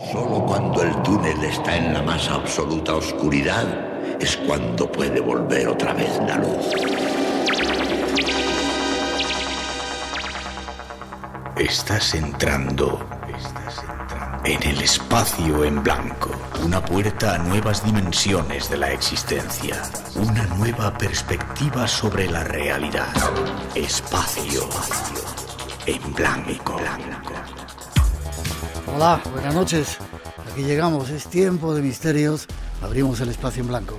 Solo cuando el túnel está en la más absoluta oscuridad es cuando puede volver otra vez la luz. Estás entrando en el espacio en blanco. Una puerta a nuevas dimensiones de la existencia. Una nueva perspectiva sobre la realidad. Espacio en blanco. Hola, buenas noches. Aquí llegamos, es tiempo de misterios. Abrimos el espacio en blanco.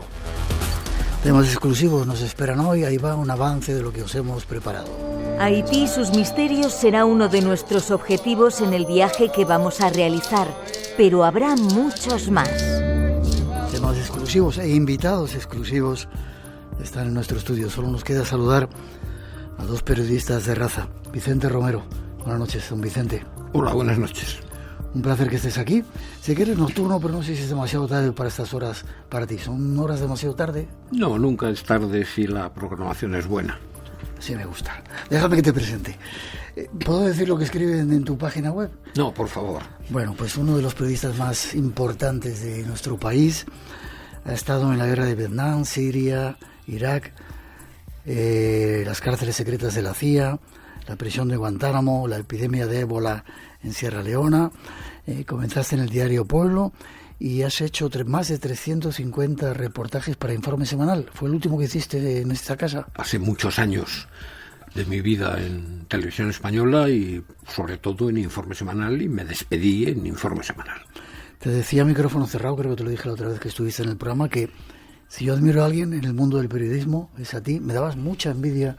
Temas exclusivos nos esperan hoy. Ahí va un avance de lo que os hemos preparado. Haití y sus misterios será uno de nuestros objetivos en el viaje que vamos a realizar, pero habrá muchos más. Temas exclusivos e invitados exclusivos están en nuestro estudio. Solo nos queda saludar a dos periodistas de raza. Vicente Romero. Buenas noches, don Vicente. Hola, buenas noches. Un placer que estés aquí. Sé que eres nocturno, pero no sé si es demasiado tarde para estas horas para ti. ¿Son horas demasiado tarde? No, nunca es tarde si la programación es buena. Sí, me gusta. Déjame que te presente. ¿Puedo decir lo que escriben en tu página web? No, por favor. Bueno, pues uno de los periodistas más importantes de nuestro país ha estado en la guerra de Vietnam, Siria, Irak, las cárceles secretas de la CIA, la prisión de Guantánamo, la epidemia de ébola en Sierra Leona. Comenzaste en el diario Pueblo y has hecho más de 350 reportajes para Informe Semanal. ¿Fue el último que hiciste en esta casa? Hace muchos años de mi vida en Televisión Española y sobre todo en Informe Semanal, y me despedí en Informe Semanal. Te decía a micrófono cerrado, creo que te lo dije la otra vez que estuviste en el programa, que si yo admiro a alguien en el mundo del periodismo es a ti. Me dabas mucha envidia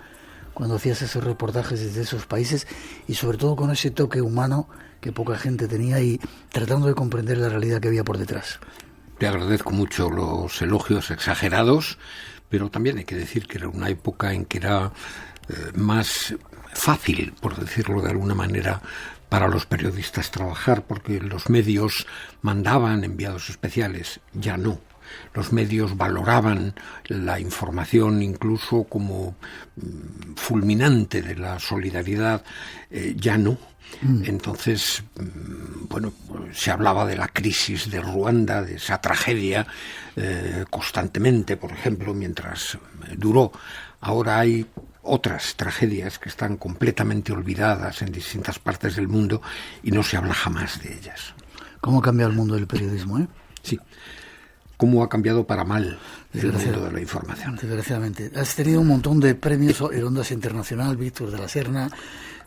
cuando hacías esos reportajes desde esos países y sobre todo con ese toque humano que poca gente tenía y tratando de comprender la realidad que había por detrás. Te agradezco mucho los elogios exagerados, pero también hay que decir que era una época en que era más fácil, por decirlo de alguna manera, para los periodistas trabajar, porque los medios mandaban enviados especiales, ya no. Los medios valoraban la información incluso como fulminante de la solidaridad, ya no. Entonces, bueno, se hablaba de la crisis de Ruanda, de esa tragedia, constantemente, por ejemplo, mientras duró. Ahora hay otras tragedias que están completamente olvidadas en distintas partes del mundo y no se habla jamás de ellas. ¿Cómo ha cambiado el mundo del periodismo, Sí. ¿Cómo ha cambiado para mal el mundo de la información? Desgraciadamente. Has tenido un montón de premios, el Ondas Internacional, Víctor de la Serna,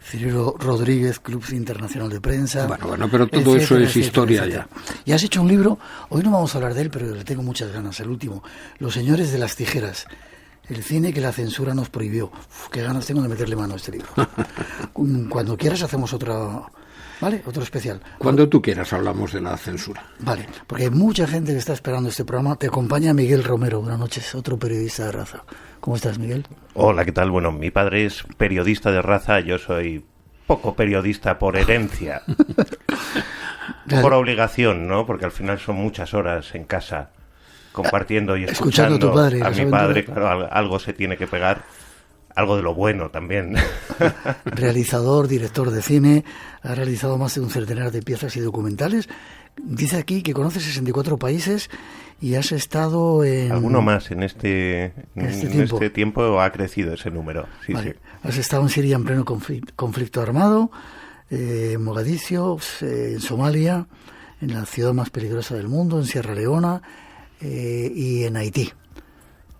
Cirilo Rodríguez, Club Internacional de Prensa. Bueno, pero todo eso es historia ya. Y has hecho un libro, hoy no vamos a hablar de él, pero le tengo muchas ganas, el último, Los Señores de las Tijeras, el cine que la censura nos prohibió. Qué ganas tengo de meterle mano a este libro. Cuando quieras hacemos otro especial. Cuando tú quieras hablamos de la censura. Vale, porque hay mucha gente que está esperando este programa. Te acompaña Miguel Romero. Buenas noches, otro periodista de raza. ¿Cómo estás, Miguel? Hola, ¿qué tal? Bueno, mi padre es periodista de raza, yo soy poco periodista por herencia. Por obligación, ¿no? Porque al final son muchas horas en casa compartiendo y escuchando a tu padre, a mi padre. Claro, algo se tiene que pegar. Algo de lo bueno también. Realizador, director de cine, ha realizado más de un centenar de piezas y documentales. Dice aquí que conoce 64 países y has estado en... Alguno más en este tiempo ha crecido ese número. Sí, vale. Sí. Has estado en Siria en pleno conflicto armado, en Mogadiscio, en Somalia, en la ciudad más peligrosa del mundo, en Sierra Leona y en Haití.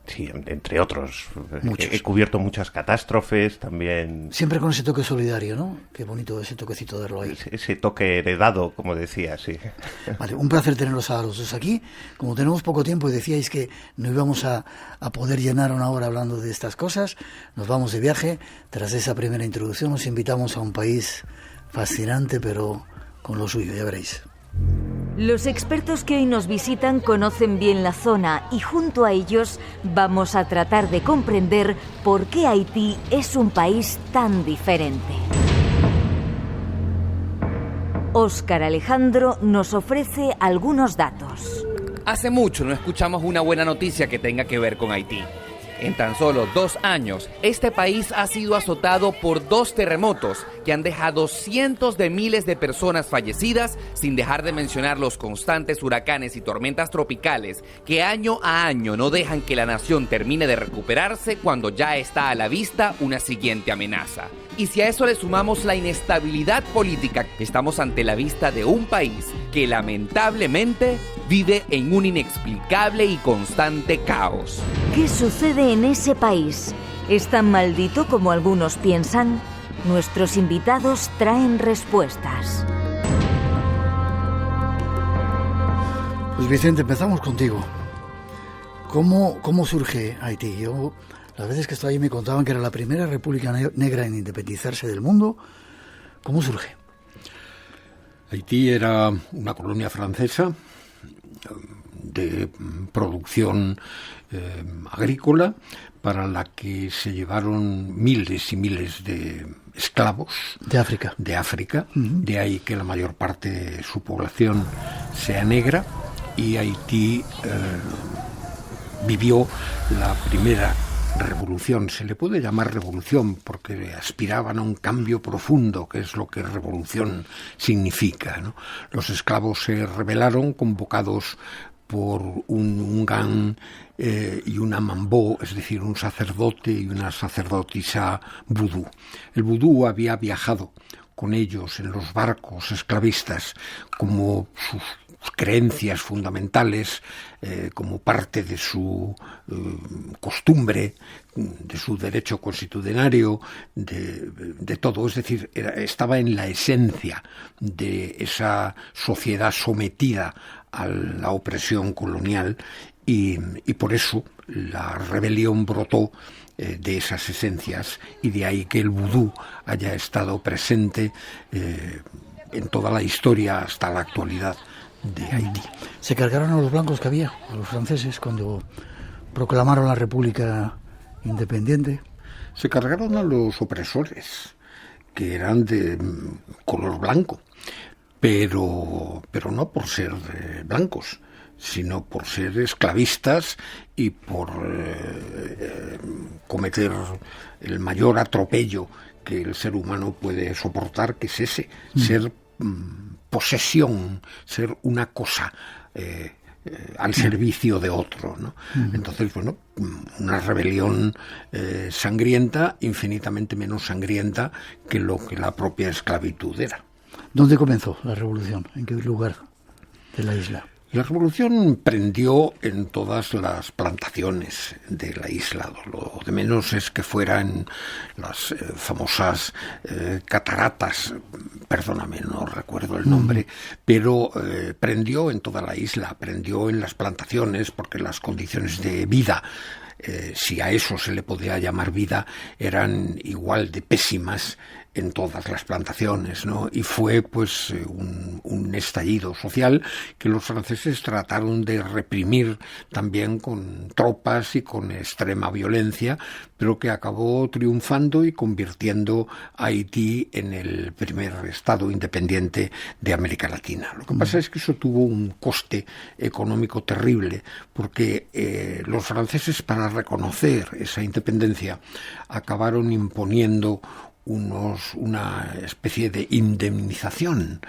Sí, entre otros. Muchos. He cubierto muchas catástrofes también. Siempre con ese toque solidario, ¿no? Qué bonito ese toquecito de verlo ahí. Ese toque heredado, como decía, sí. Vale, un placer tenerlos a los dos aquí. Como tenemos poco tiempo y decíais que no íbamos a poder llenar una hora hablando de estas cosas, nos vamos de viaje. Tras esa primera introducción nos invitamos a un país fascinante, pero con lo suyo, ya veréis. Los expertos que hoy nos visitan conocen bien la zona y junto a ellos vamos a tratar de comprender por qué Haití es un país tan diferente. Óscar Alejandro nos ofrece algunos datos. Hace mucho no escuchamos una buena noticia que tenga que ver con Haití. En tan solo 2 años, este país ha sido azotado por 2 terremotos que han dejado cientos de miles de personas fallecidas, sin dejar de mencionar los constantes huracanes y tormentas tropicales que año a año no dejan que la nación termine de recuperarse cuando ya está a la vista una siguiente amenaza. Y si a eso le sumamos la inestabilidad política, estamos ante la vista de un país que lamentablemente vive en un inexplicable y constante caos. ¿Qué sucede en ese país? ¿Es tan maldito como algunos piensan? Nuestros invitados traen respuestas. Pues Vicente, empezamos contigo. ¿Cómo surge Haití? Las veces que estoy ahí me contaban que era la primera república negra en independizarse del mundo. ¿Cómo surge? Haití era una colonia francesa de producción agrícola, para la que se llevaron miles y miles de esclavos de África. Uh-huh. De ahí que la mayor parte de su población sea negra, y Haití vivió la primera revolución. Se le puede llamar revolución porque aspiraban a un cambio profundo, que es lo que revolución significa, ¿no? Los esclavos se rebelaron, convocados por un gan y una mambó, es decir, un sacerdote y una sacerdotisa vudú. El vudú había viajado con ellos en los barcos esclavistas como sus creencias fundamentales, como parte de su costumbre, de su derecho constitucionario, de todo. Es decir, estaba en la esencia de esa sociedad sometida a la opresión colonial, y por eso la rebelión brotó de esas esencias, y de ahí que el vudú haya estado presente en toda la historia hasta la actualidad de Haití. ¿Se cargaron a los blancos que había, a los franceses, cuando proclamaron la República Independiente? Se cargaron a los opresores, que eran de color blanco, pero no por ser blancos, sino por ser esclavistas y por cometer el mayor atropello que el ser humano puede soportar, que es ese, ser posesión, ser una cosa al servicio de otro, ¿no? Entonces, bueno, una rebelión sangrienta, infinitamente menos sangrienta que lo que la propia esclavitud era. ¿Dónde comenzó la revolución? ¿En qué lugar de la isla? La revolución prendió en todas las plantaciones de la isla. Lo de menos es que fueran las famosas cataratas, perdóname, no recuerdo el nombre, pero prendió en toda la isla, prendió en las plantaciones, porque las condiciones de vida, si a eso se le podía llamar vida, eran igual de pésimas en todas las plantaciones, ¿no? Y fue pues un estallido social que los franceses trataron de reprimir también con tropas y con extrema violencia, pero que acabó triunfando y convirtiendo a Haití en el primer estado independiente de América Latina. Lo que pasa es que eso tuvo un coste económico terrible, porque los franceses, para reconocer esa independencia, acabaron imponiendo una especie de indemnización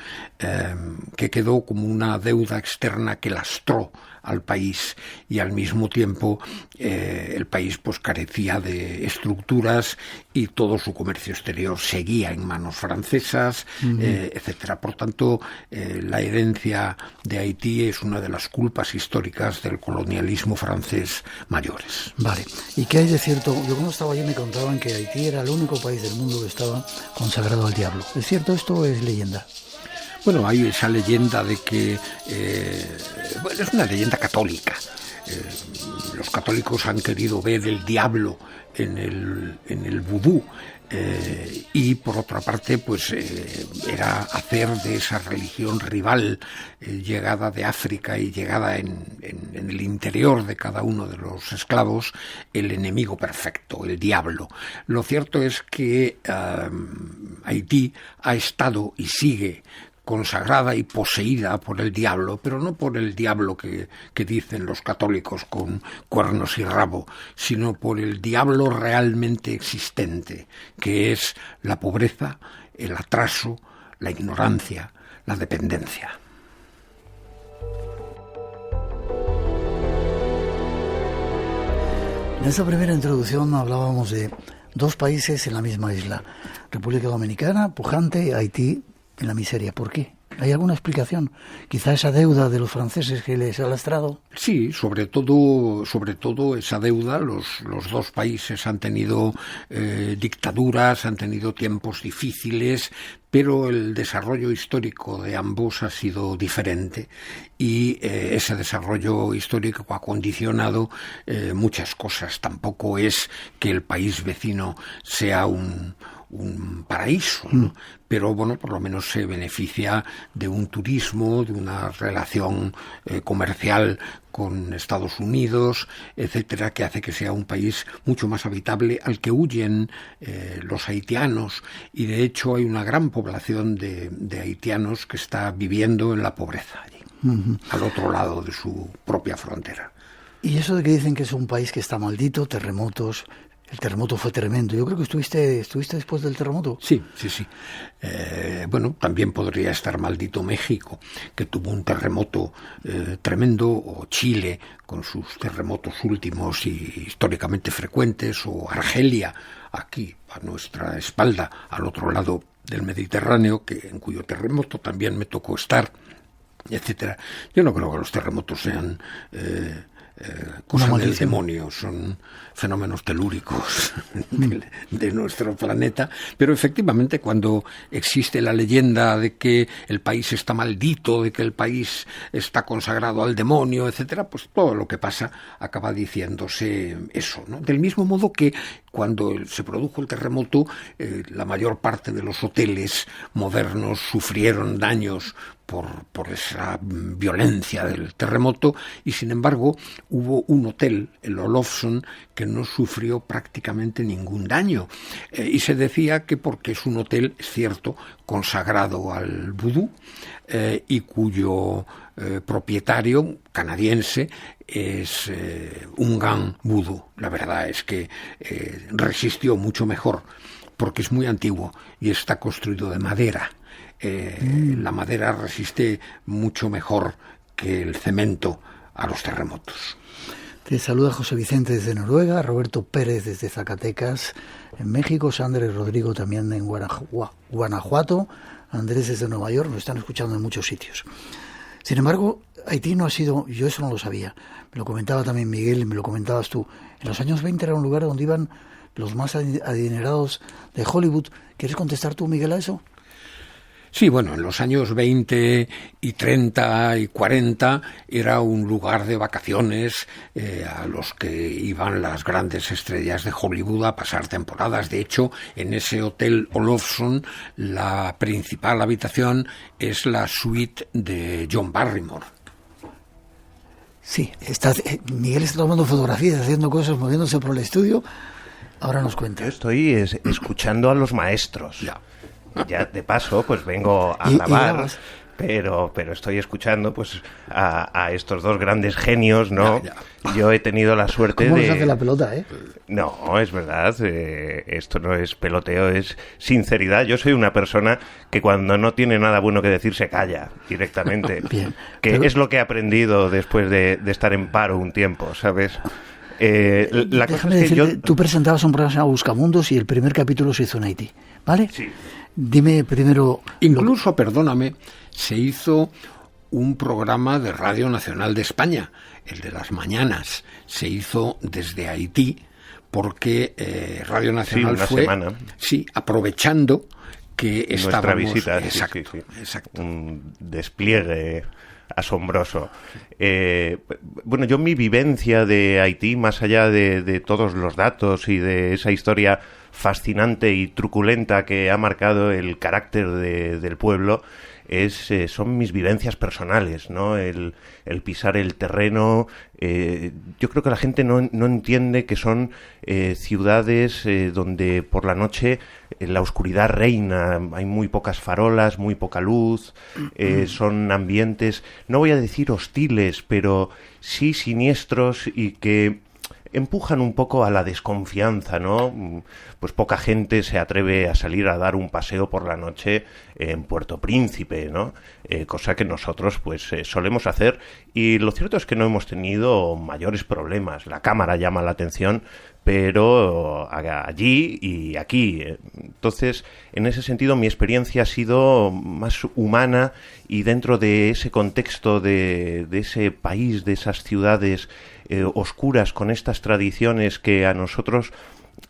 que quedó como una deuda externa que lastró al país, y al mismo tiempo el país pues carecía de estructuras y todo su comercio exterior seguía en manos francesas, etcétera. Por tanto, la herencia de Haití es una de las culpas históricas del colonialismo francés mayores. Vale. ¿Y qué hay de cierto? Yo cuando estaba allí me contaban que Haití era el único país del mundo que estaba consagrado al diablo. ¿Es cierto esto o es leyenda? Bueno, hay esa leyenda de que, es una leyenda católica. Los católicos han querido ver el diablo en el vudú, y por otra parte pues era hacer de esa religión rival, llegada de África y llegada en el interior de cada uno de los esclavos, el enemigo perfecto, el diablo. Lo cierto es que Haití ha estado y sigue consagrada y poseída por el diablo, pero no por el diablo que dicen los católicos con cuernos y rabo, sino por el diablo realmente existente, que es la pobreza, el atraso, la ignorancia, la dependencia. En esta primera introducción hablábamos de dos países en la misma isla, República Dominicana, pujante, Haití en la miseria. ¿Por qué? ¿Hay alguna explicación? Quizá esa deuda de los franceses que les ha lastrado. Sí, sobre todo esa deuda. Los dos países han tenido dictaduras, han tenido tiempos difíciles, pero el desarrollo histórico de ambos ha sido diferente y ese desarrollo histórico ha condicionado muchas cosas. Tampoco es que el país vecino sea un paraíso, ¿no? Pero bueno, por lo menos se beneficia de un turismo, de una relación comercial con Estados Unidos, etcétera, que hace que sea un país mucho más habitable al que huyen los haitianos, y de hecho hay una gran población de haitianos que está viviendo en la pobreza allí, al otro lado de su propia frontera. Y eso de que dicen que es un país que está maldito, terremotos. El terremoto fue tremendo. Yo creo que estuviste después del terremoto. Sí. Bueno, también podría estar maldito México, que tuvo un terremoto tremendo, o Chile, con sus terremotos últimos y históricamente frecuentes, o Argelia, aquí, a nuestra espalda, al otro lado del Mediterráneo, en cuyo terremoto también me tocó estar, etcétera. Yo no creo que los terremotos sean cosas del demonio, son fenómenos telúricos de nuestro planeta, pero efectivamente cuando existe la leyenda de que el país está maldito, de que el país está consagrado al demonio, etcétera, pues todo lo que pasa acaba diciéndose eso, ¿no? Del mismo modo que cuando se produjo el terremoto, la mayor parte de los hoteles modernos sufrieron daños por esa violencia del terremoto, y sin embargo hubo un hotel, el Olofsson, que no sufrió prácticamente ningún daño, y se decía que porque es un hotel, es cierto, consagrado al vudú, y cuyo propietario canadiense es un Gan Vudú. La verdad es que resistió mucho mejor porque es muy antiguo y está construido de madera. La madera resiste mucho mejor que el cemento a los terremotos. Te saluda José Vicente desde Noruega, Roberto Pérez desde Zacatecas, en México, Sandra y Rodrigo también en Guanajuato, Andrés desde Nueva York. Nos están escuchando en muchos sitios. Sin embargo, Haití no ha sido, yo eso no lo sabía, me lo comentaba también Miguel y me lo comentabas tú, en los años 20 era un lugar donde iban los más adinerados de Hollywood. ¿Quieres contestar tú, Miguel, a eso? Sí, bueno, en los años 20 y 30 y 40 era un lugar de vacaciones a los que iban las grandes estrellas de Hollywood a pasar temporadas. De hecho, en ese hotel Olofsson, la principal habitación es la suite de John Barrymore. Sí, Miguel está tomando fotografías, haciendo cosas, moviéndose por el estudio. Ahora nos cuenta. Yo estoy escuchando a los maestros. Ya de paso, pues vengo a grabar, pero estoy escuchando pues a estos dos grandes genios, ¿no? Ya. Yo he tenido la suerte ¿Cómo les hace la pelota, No, es verdad, esto no es peloteo, es sinceridad. Yo soy una persona que cuando no tiene nada bueno que decir se calla directamente. Bien, pero es lo que he aprendido después de estar en paro un tiempo, ¿sabes? La cosa es que tú presentabas un programa Buscamundos y el primer capítulo se hizo en Haití, ¿vale? Sí. Dime primero... Incluso, perdóname, se hizo un programa de Radio Nacional de España, el de las mañanas. Se hizo desde Haití porque Radio Nacional fue... semana. Sí, aprovechando que nuestra visita. Exacto, sí. Exacto. Un despliegue asombroso. Bueno, yo mi vivencia de Haití, más allá de todos los datos y de esa historia fascinante y truculenta que ha marcado el carácter del pueblo, son mis vivencias personales, ¿no? El pisar el terreno. Yo creo que la gente no entiende que son ciudades donde por la noche la oscuridad reina, hay muy pocas farolas, muy poca luz, son ambientes, no voy a decir hostiles, pero sí siniestros y que empujan un poco a la desconfianza, ¿no? Pues poca gente se atreve a salir a dar un paseo por la noche en Puerto Príncipe, ¿no? Cosa que nosotros pues solemos hacer, y lo cierto es que no hemos tenido mayores problemas. La cámara llama la atención, pero allí y aquí. Entonces, en ese sentido, mi experiencia ha sido más humana, y dentro de ese contexto de ese país, de esas ciudades oscuras, con estas tradiciones que a nosotros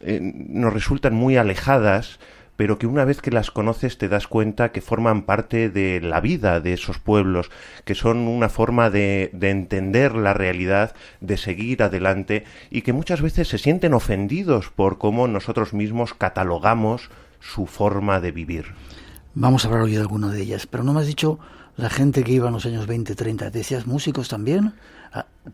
nos resultan muy alejadas, pero que una vez que las conoces te das cuenta que forman parte de la vida de esos pueblos, que son una forma de entender la realidad, de seguir adelante, y que muchas veces se sienten ofendidos por cómo nosotros mismos catalogamos su forma de vivir. Vamos a hablar hoy de alguna de ellas, pero no me has dicho la gente que iba en los años 20, 30. ¿Decías músicos también?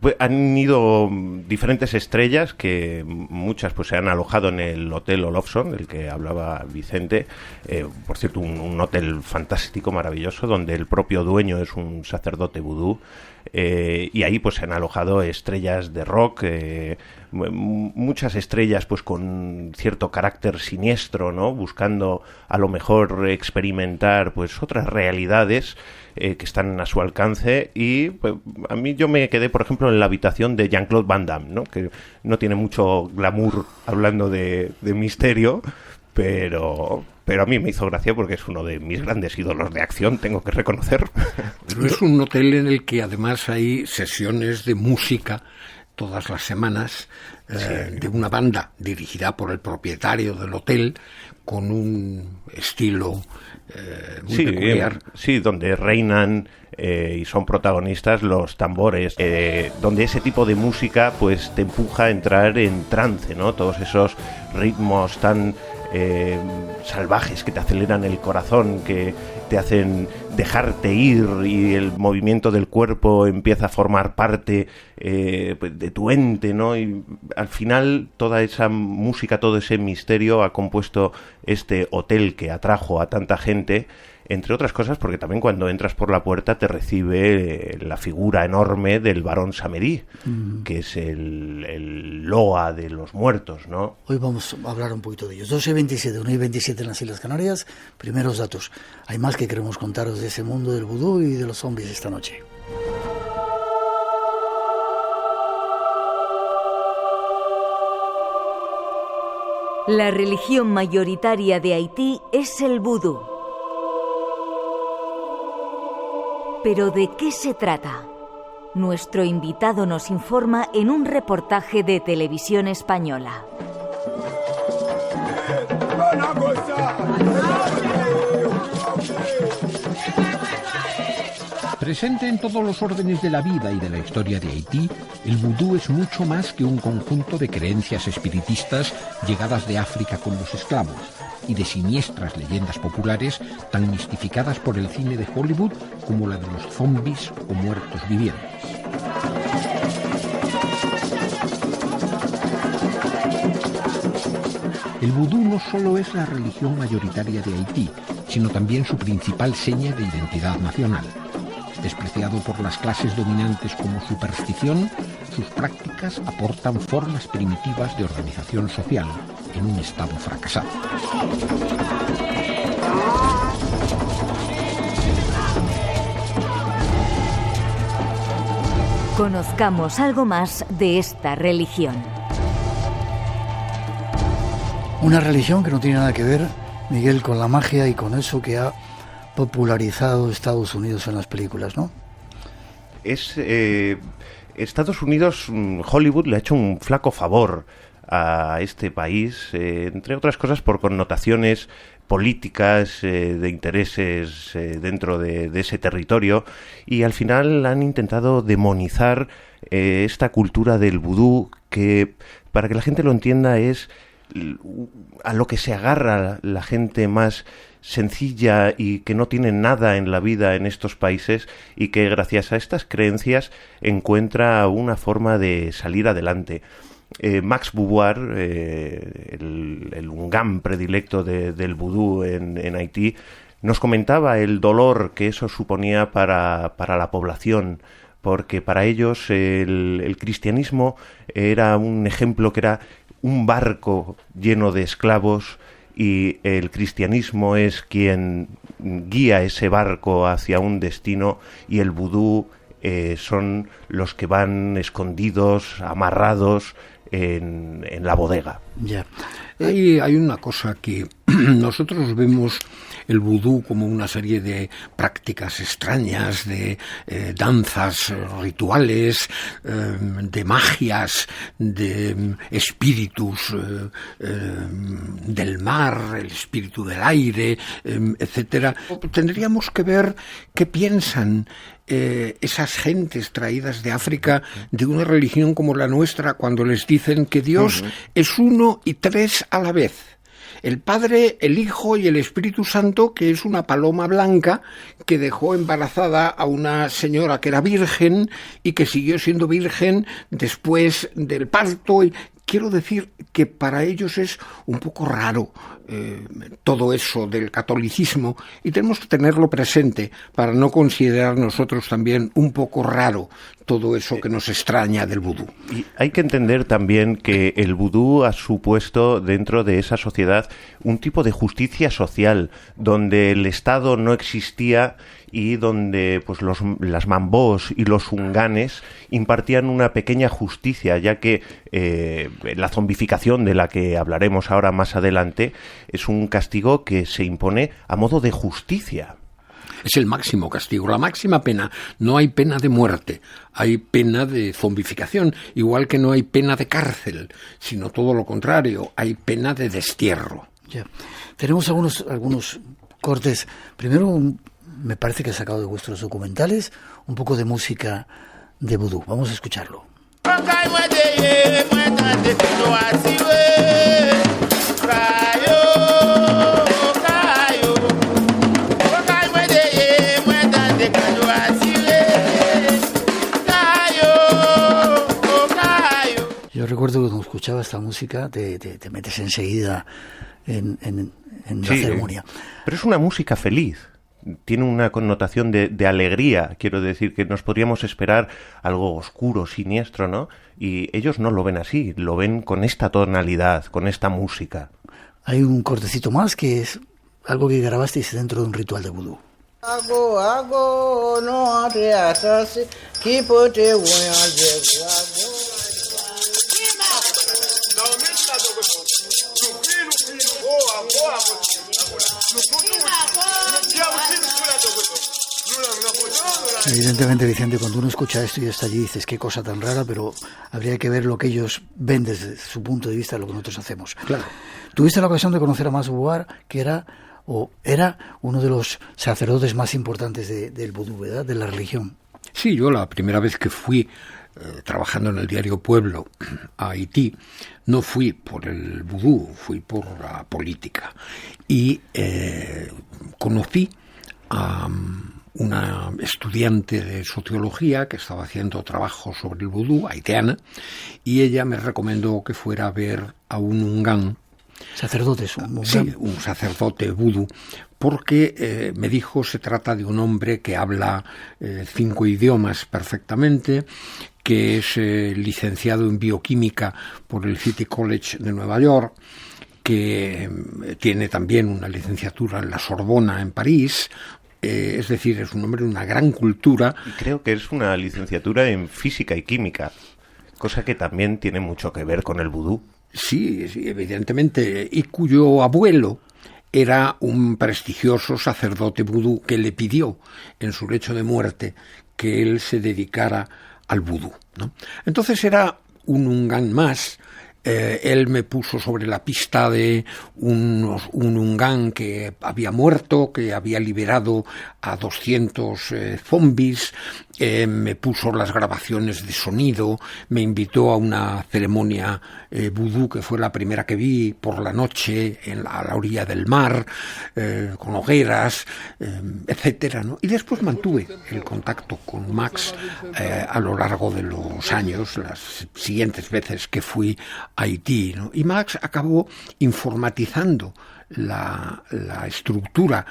Pues han ido diferentes estrellas, que muchas pues se han alojado en el Hotel Olofsson, del que hablaba Vicente, por cierto un hotel fantástico, maravilloso, donde el propio dueño es un sacerdote vudú, y ahí pues se han alojado estrellas de rock, muchas estrellas pues con cierto carácter siniestro, ¿no? Buscando a lo mejor experimentar pues otras realidades que están a su alcance, y pues, a mí yo me quedé por ejemplo en la habitación de Jean-Claude Van Damme, ¿no? Que no tiene mucho glamour hablando de misterio, pero a mí me hizo gracia porque es uno de mis grandes ídolos de acción, tengo que reconocer. Pero es un hotel en el que además hay sesiones de música todas las semanas, de una banda dirigida por el propietario del hotel, con un estilo muy peculiar. Sí, donde reinan y son protagonistas los tambores, donde ese tipo de música pues te empuja a entrar en trance, ¿no? Todos esos ritmos tan salvajes que te aceleran el corazón, que te hacen dejarte ir, y el movimiento del cuerpo empieza a formar parte pues de tu ente, ¿no? Y al final toda esa música, todo ese misterio ha compuesto este hotel que atrajo a tanta gente, entre otras cosas porque también cuando entras por la puerta te recibe la figura enorme del barón Samedi, que es el Loa de los muertos, ¿no? Hoy vamos a hablar un poquito de ellos. 12:27, 1:27 en las Islas Canarias. Primeros datos. Hay más que queremos contaros de ese mundo del vudú y de los zombies esta noche. La religión mayoritaria de Haití es el vudú. ¿Pero de qué se trata? Nuestro invitado nos informa en un reportaje de Televisión Española. Presente en todos los órdenes de la vida y de la historia de Haití, el vudú es mucho más que un conjunto de creencias espiritistas llegadas de África con los esclavos y de siniestras leyendas populares tan mistificadas por el cine de Hollywood como la de los zombies o muertos vivientes. El vudú no solo es la religión mayoritaria de Haití, sino también su principal seña de identidad nacional. Despreciado por las clases dominantes como superstición, sus prácticas aportan formas primitivas de organización social en un estado fracasado. Conozcamos algo más de esta religión. Una religión que no tiene nada que ver, Miguel, con la magia y con eso que ha popularizado Estados Unidos en las películas, ¿no? Estados Unidos, Hollywood le ha hecho un flaco favor a este país, entre otras cosas por connotaciones políticas, de intereses dentro de ese territorio, y al final han intentado demonizar esta cultura del vudú, que para que la gente lo entienda es a lo que se agarra la gente más sencilla y que no tiene nada en la vida en estos países, y que gracias a estas creencias encuentra una forma de salir adelante. Max Beauvoir, el ungán predilecto del vudú en Haití, nos comentaba el dolor que eso suponía para la población, porque para ellos el cristianismo era un ejemplo, que era un barco lleno de esclavos, y el cristianismo es quien guía ese barco hacia un destino, y el vudú son los que van escondidos, amarrados en la bodega. Ya. Hay una cosa que nosotros vemos el vudú como una serie de prácticas extrañas, de danzas rituales, de magias, de espíritus del mar, el espíritu del aire, etcétera. Tendríamos que ver qué piensan esas gentes traídas de África de una religión como la nuestra, cuando les dicen que Dios es uno y tres a la vez. El Padre, el Hijo y el Espíritu Santo, que es una paloma blanca que dejó embarazada a una señora que era virgen y que siguió siendo virgen después del parto. Y quiero decir que para ellos es un poco raro todo eso del catolicismo, y tenemos que tenerlo presente para no considerar nosotros también un poco raro todo eso que nos extraña del vudú. Y hay que entender también que el vudú ha supuesto dentro de esa sociedad un tipo de justicia social, donde el Estado no existía y donde pues las mambós y los unganes impartían una pequeña justicia, ya que la zombificación, de la que hablaremos ahora más adelante, es un castigo que se impone a modo de justicia. Es el máximo castigo, la máxima pena. No hay pena de muerte, hay pena de zombificación, igual que no hay pena de cárcel, sino todo lo contrario, hay pena de destierro. Ya. Tenemos algunos cortes. Primero, me parece que ha sacado de vuestros documentales un poco de música de vudú. Vamos a escucharlo. Yo recuerdo que cuando escuchaba esta música te metes enseguida en la ceremonia. Pero es una música feliz. Tiene una connotación de alegría. Quiero decir que nos podríamos esperar algo oscuro, siniestro, ¿no? Y ellos no lo ven así, lo ven con esta tonalidad, con esta música. Hay un cortecito más que es algo que grabasteis dentro de un ritual de vudú. Evidentemente, Vicente, cuando uno escucha esto y está allí, dices qué cosa tan rara, pero habría que ver lo que ellos ven desde su punto de vista de lo que nosotros hacemos. Claro. Tuviste la ocasión de conocer a Max Beauvoir, que era uno de los sacerdotes más importantes del vudú, ¿verdad?, de la religión. Sí, yo la primera vez que fui trabajando en el diario Pueblo a Haití, no fui por el vudú, fui por la política. Y conocí a una estudiante de sociología que estaba haciendo trabajo sobre el vudú, haitiana, y ella me recomendó que fuera a ver a un ungán. ¿Sacerdotes? Sí, un sacerdote vudú, porque me dijo, se trata de un hombre que habla 5 idiomas perfectamente, que es licenciado en bioquímica por el City College de Nueva York, que tiene también una licenciatura en la Sorbona en París. Es decir, es un hombre de una gran cultura. Y creo que es una licenciatura en física y química, cosa que también tiene mucho que ver con el vudú. Sí, evidentemente, y cuyo abuelo era un prestigioso sacerdote vudú que le pidió en su lecho de muerte que él se dedicara al vudú, ¿no? Entonces era un ungán más Él me puso sobre la pista de un Ungan que había muerto, que había liberado a 200 zombies, me puso las grabaciones de sonido, me invitó a una ceremonia vudú que fue la primera que vi por la noche a la orilla del mar, con hogueras, etcétera, ¿no? Y después mantuve el contacto con Max a lo largo de los años, las siguientes veces que fui a Haití, ¿no? Y Max acabó informatizando la estructura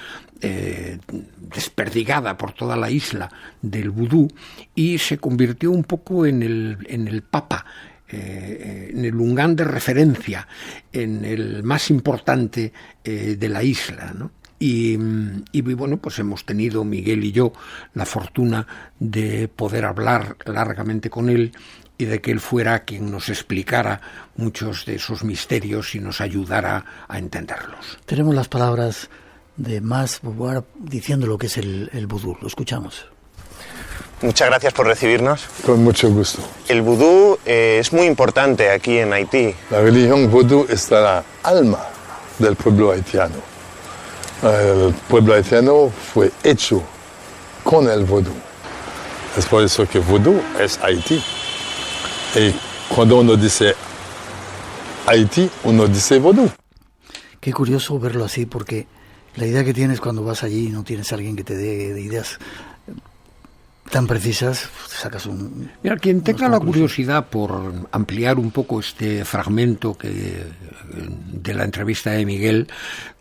desperdigada por toda la isla del vudú y se convirtió un poco en el papa, en el Ungan de referencia, en el más importante de la isla, ¿no? Y bueno, pues hemos tenido, Miguel y yo, la fortuna de poder hablar largamente con él y de que él fuera quien nos explicara muchos de esos misterios y nos ayudara a entenderlos. Tenemos las palabras de Max Beauvoir diciendo lo que es el vudú. Lo escuchamos. Muchas gracias por recibirnos. Con mucho gusto. El vudú es muy importante aquí en Haití. La religión vudú es la alma del pueblo haitiano. El pueblo haitiano fue hecho con el vudú. Es por eso que vudú es Haití. Y cuando uno dice Haití, uno dice vudú. Qué curioso verlo así, porque la idea que tienes cuando vas allí y no tienes a alguien que te dé ideas tan precisas, sacas un... Mira, quien tenga la curiosidad por ampliar un poco este fragmento de la entrevista de Miguel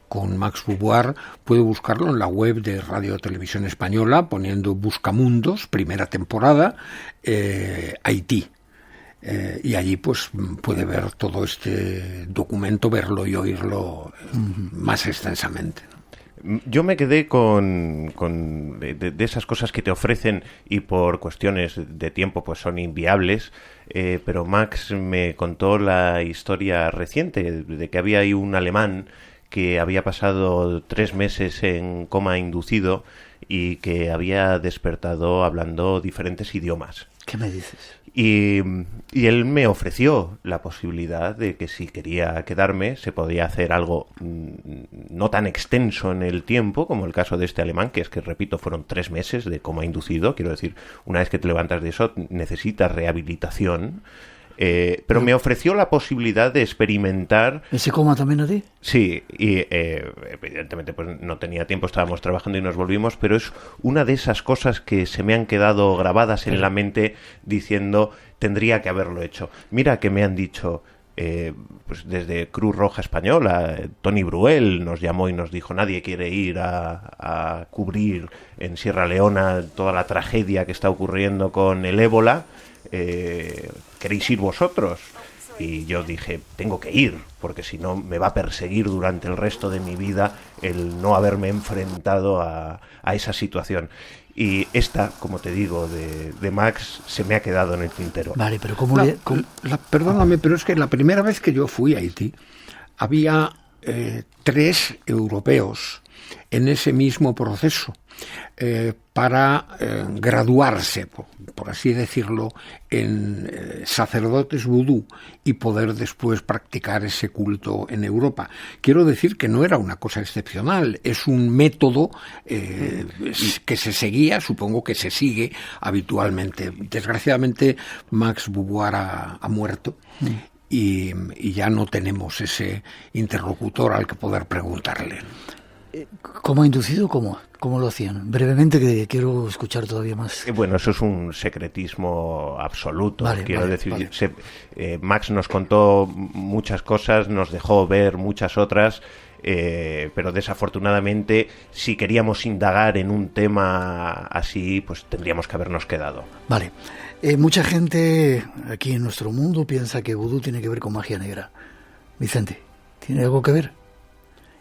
con Max Beauvoir, puede buscarlo en la web de Radio Televisión Española, poniendo Buscamundos, primera temporada, Haití. Y allí pues puede ver todo este documento, verlo y oírlo más extensamente. Yo me quedé con de esas cosas que te ofrecen y por cuestiones de tiempo pues son inviables, pero Max me contó la historia reciente de que había ahí un alemán que había pasado 3 meses en coma inducido y que había despertado hablando diferentes idiomas. ¿Qué me dices? Y él me ofreció la posibilidad de que si quería quedarme se podía hacer algo no tan extenso en el tiempo como el caso de este alemán, que es que, repito, fueron 3 meses de coma inducido. Quiero decir, una vez que te levantas de eso necesitas rehabilitación. Pero me ofreció la posibilidad de experimentar... ¿Ese coma también a ti? Sí, y evidentemente pues no tenía tiempo, estábamos trabajando y nos volvimos, pero es una de esas cosas que se me han quedado grabadas en la mente diciendo, tendría que haberlo hecho. Mira que me han dicho... pues desde Cruz Roja Española, Tony Bruel nos llamó y nos dijo, nadie quiere ir a cubrir en Sierra Leona toda la tragedia que está ocurriendo con el ébola. ¿Queréis ir vosotros? Y yo dije, tengo que ir, porque si no me va a perseguir durante el resto de mi vida el no haberme enfrentado a esa situación. Y esta, como te digo, de Max, se me ha quedado en el tintero. Vale, pero ¿cómo perdóname, pero es que la primera vez que yo fui a Haití, había 3 europeos en ese mismo proceso para graduarse, por así decirlo, en sacerdotes vudú y poder después practicar ese culto en Europa. Quiero decir que no era una cosa excepcional, es un método que se seguía, supongo que se sigue habitualmente. Desgraciadamente Max Beauvoir ha muerto. Y ya no tenemos ese interlocutor al que poder preguntarle. ¿Cómo inducido? ¿Cómo lo hacían? Brevemente, que quiero escuchar todavía más. Bueno, eso es un secretismo absoluto. Vale, quiero decir, Max nos contó muchas cosas, nos dejó ver muchas otras, pero desafortunadamente, si queríamos indagar en un tema así, pues tendríamos que habernos quedado. Vale. Mucha gente aquí en nuestro mundo piensa que vudú tiene que ver con magia negra. Vicente, ¿tiene algo que ver?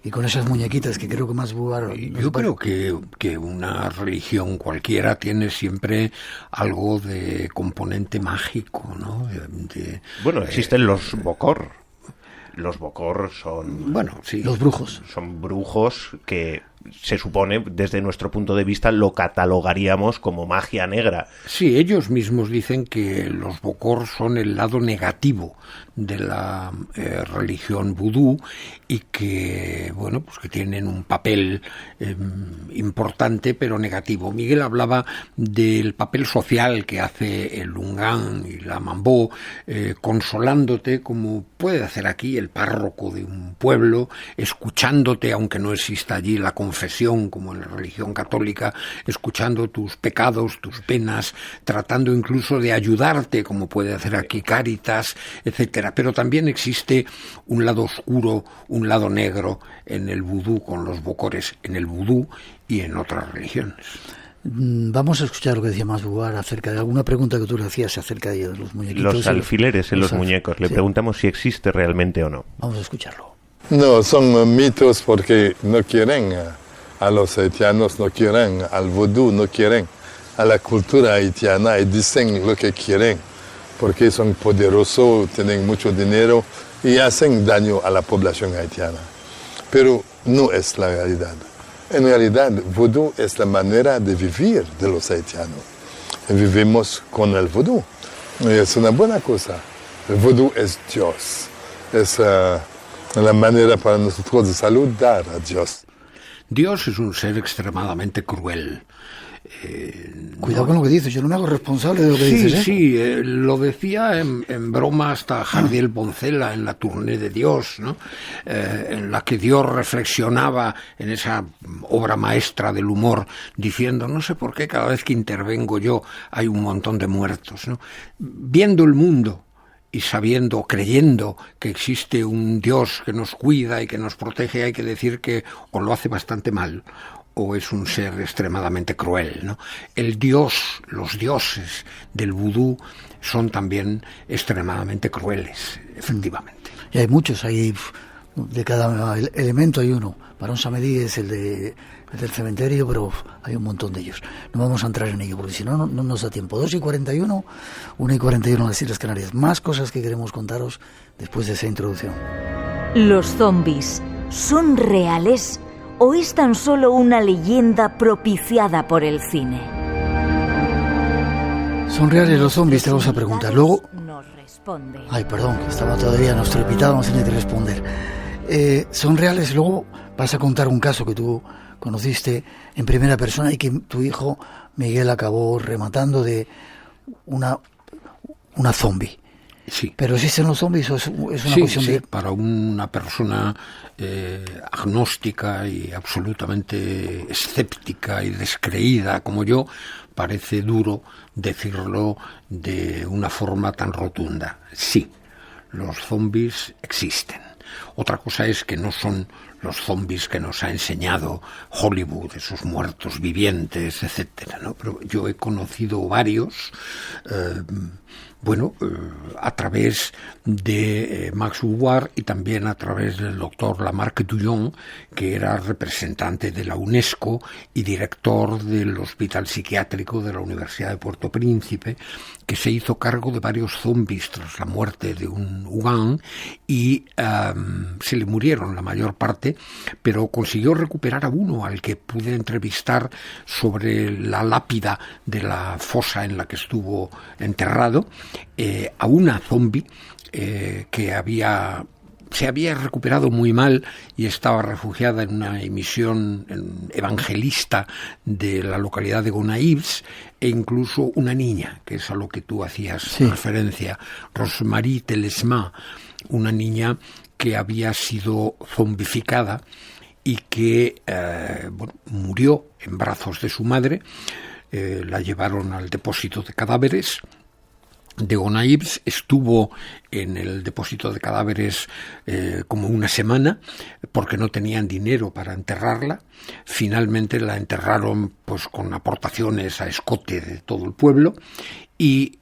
Y con esas muñequitas que creo que más Beauvoir... Yo creo que una religión cualquiera tiene siempre algo de componente mágico, ¿no? Bueno, existen los Bokor. Los Bokor son... Bueno, sí. Los brujos. Son brujos que se supone, desde nuestro punto de vista, lo catalogaríamos como magia negra. Sí, ellos mismos dicen que los Bokor son el lado negativo de la religión vudú y que, bueno, pues que tienen un papel importante pero negativo. Miguel hablaba del papel social que hace el Lungan y la Mambó, consolándote como puede hacer aquí el párroco de un pueblo, escuchándote, aunque no exista allí la confesión como en la religión católica, escuchando tus pecados, tus penas, tratando incluso de ayudarte, como puede hacer aquí Cáritas, etcétera. Pero también existe un lado oscuro, un lado negro en el vudú con los bokores, en el vudú y en otras religiones. Vamos a escuchar lo que decía Masbuar acerca de alguna pregunta que tú le hacías acerca de los muñequitos. Los alfileres en los muñecos. Le preguntamos si existe realmente o no. Vamos a escucharlo. No, son mitos porque no quieren a los haitianos, no quieren al vudú, no quieren a la cultura haitiana y dicen lo que quieren porque son poderosos, tienen mucho dinero y hacen daño a la población haitiana. Pero no es la realidad. En realidad, vudú es la manera de vivir de los haitianos. Vivimos con el vudú. Y es una buena cosa. El vudú es Dios. Es la manera para nosotros de saludar a Dios. Dios es un ser extremadamente cruel. Cuidado con lo que dices, yo no me hago responsable de lo que dices. Sí, lo decía en broma hasta Jardiel Poncela en la Tournée de Dios, ¿no? En la que Dios reflexionaba en esa obra maestra del humor, diciendo, no sé por qué cada vez que intervengo yo hay un montón de muertos, ¿no? Viendo el mundo y sabiendo, creyendo que existe un Dios que nos cuida y que nos protege, hay que decir que o lo hace bastante mal o es un ser extremadamente cruel, ¿no? El Dios, los dioses del vudú son también extremadamente crueles, efectivamente. Y hay muchos, de cada elemento hay uno. Barón Samedi es el del cementerio, pero hay un montón de ellos. No vamos a entrar en ello, porque si no, no nos da tiempo. 2:41, 1:41 en las Islas Canarias. Más cosas que queremos contaros después de esa introducción. ¿Los zombies son reales o es tan solo una leyenda propiciada por el cine? ¿Son reales los zombies? Te vamos a preguntar. Luego... Nos responde. Ay, perdón, que estaba todavía nuestro invitado, nos tiene que responder. ¿Son reales? Luego vas a contar un caso que tú conociste en primera persona y que tu hijo Miguel acabó rematando de una zombie. Sí. ¿Pero existen los zombies o es una cuestión de...? Para una persona agnóstica y absolutamente escéptica y descreída como yo, parece duro decirlo de una forma tan rotunda. Sí, los zombies existen. Otra cosa es que no son los zombies que nos ha enseñado Hollywood, esos muertos vivientes, etcétera, ¿no? Pero yo he conocido varios, a través de Max Huguard y también a través del doctor Lamarck Duyon, que era representante de la UNESCO y director del Hospital Psiquiátrico de la Universidad de Puerto Príncipe, que se hizo cargo de varios zombies tras la muerte de un Huguán y se le murieron la mayor parte, pero consiguió recuperar a uno al que pude entrevistar sobre la lápida de la fosa en la que estuvo enterrado, a una zombie que se había recuperado muy mal y estaba refugiada en una emisión evangelista de la localidad de Gonaïves, e incluso una niña, que es a lo que tú hacías referencia, Rosemarie Telesma, una niña que había sido zombificada y que murió en brazos de su madre. La llevaron al depósito de cadáveres de Gonaïves, estuvo en el depósito de cadáveres como una semana porque no tenían dinero para enterrarla. Finalmente la enterraron pues con aportaciones a escote de todo el pueblo y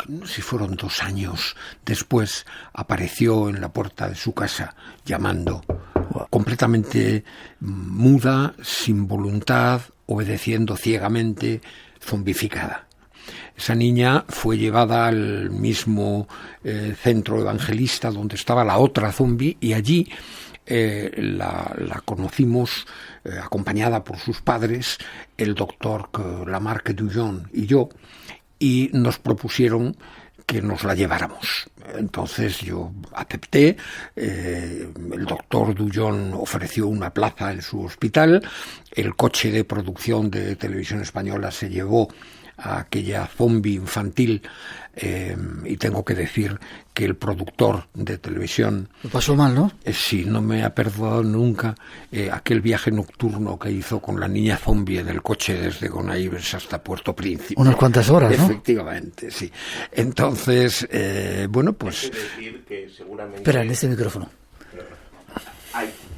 no sé si fueron 2 años después apareció en la puerta de su casa llamando, completamente muda, sin voluntad, obedeciendo ciegamente, zombificada. Esa niña fue llevada al mismo centro evangelista donde estaba la otra zombie, y allí la conocimos acompañada por sus padres, el doctor Lamarck Dujon y yo, y nos propusieron que nos la lleváramos. Entonces yo acepté, el doctor Dujon ofreció una plaza en su hospital, el coche de producción de Televisión Española se llevó a aquella zombie infantil, y tengo que decir que el productor de televisión... Lo pasó mal, ¿no? Sí, no me ha perdonado nunca aquel viaje nocturno que hizo con la niña zombie en el coche desde Gonaives hasta Puerto Príncipe. Unas cuantas horas, ¿no? Efectivamente, sí. Entonces, bueno, pues... Hay que decir que seguramente... Espera, en este micrófono.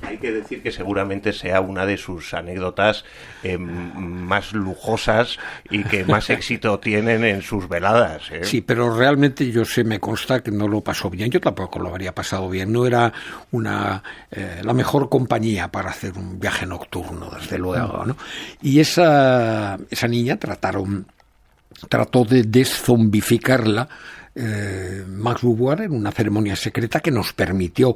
Hay que decir que seguramente sea una de sus anécdotas más lujosas y que más éxito tienen en sus veladas. Sí, pero realmente me consta que no lo pasó bien. Yo tampoco lo habría pasado bien. No era la mejor compañía para hacer un viaje nocturno, desde luego, ¿no? Y esa niña trató de deszombificarla Max Beauvoir en una ceremonia secreta que nos permitió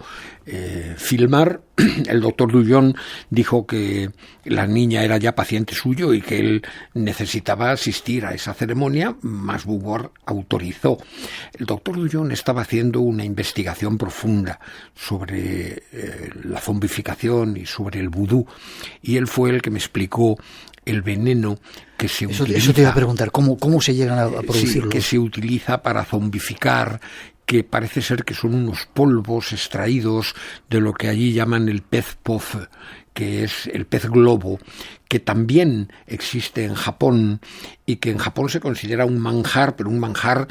filmar. El doctor Dujon dijo que la niña era ya paciente suyo y que él necesitaba asistir a esa ceremonia. Max Beauvoir autorizó. El doctor Dujon estaba haciendo una investigación profunda sobre la zombificación y sobre el vudú, y él fue el que me explicó el veneno que se utiliza. Eso te iba a preguntar, ¿cómo se llegan a producirlo? Sí, que se utiliza para zombificar, que parece ser que son unos polvos extraídos de lo que allí llaman el pez poz, que es el pez globo, que también existe en Japón y que en Japón se considera un manjar, pero un manjar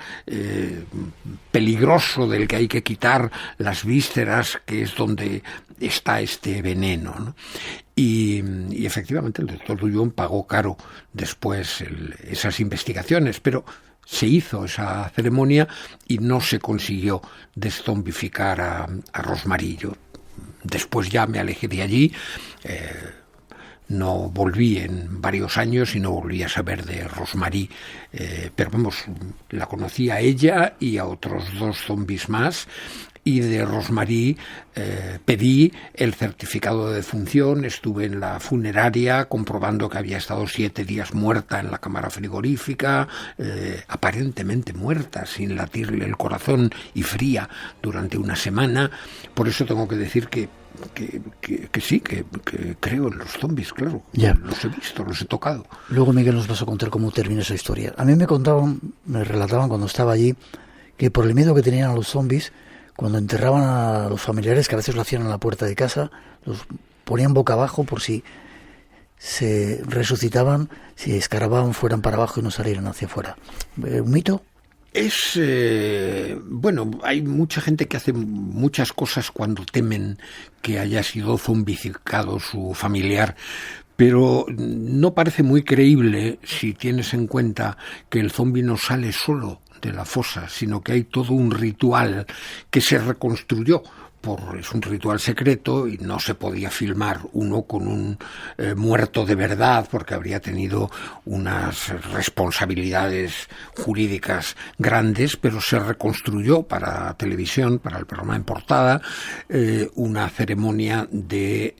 peligroso del que hay que quitar las vísceras, que es donde está este veneno, ¿no? Y efectivamente el doctor Dujon pagó caro después esas investigaciones, pero se hizo esa ceremonia y no se consiguió deszombificar a Rosmarie. Yo después ya me alejé de allí, no volví en varios años y no volví a saber de Rosmarie, pero vamos, la conocí a ella y a otros 2 zombies más. Y de Rosmarie pedí el certificado de defunción, estuve en la funeraria comprobando que había estado 7 días muerta en la cámara frigorífica, aparentemente muerta, sin latirle el corazón y fría durante una semana. Por eso tengo que decir que sí, que creo en los zombies, claro. Ya. Los he visto, los he tocado. Luego Miguel nos vas a contar cómo termina esa historia. A mí me relataban cuando estaba allí, que por el miedo que tenían a los zombies, cuando enterraban a los familiares, que a veces lo hacían en la puerta de casa, los ponían boca abajo por si se resucitaban, si escarababan, fueran para abajo y no salieran hacia afuera. ¿Un mito? Bueno, hay mucha gente que hace muchas cosas cuando temen que haya sido zombificado su familiar, pero no parece muy creíble si tienes en cuenta que el zombi no sale solo de la fosa, sino que hay todo un ritual que se reconstruyó. Es un ritual secreto y no se podía filmar uno con un muerto de verdad, porque habría tenido unas responsabilidades jurídicas grandes, pero se reconstruyó para televisión, para el programa en portada, una ceremonia de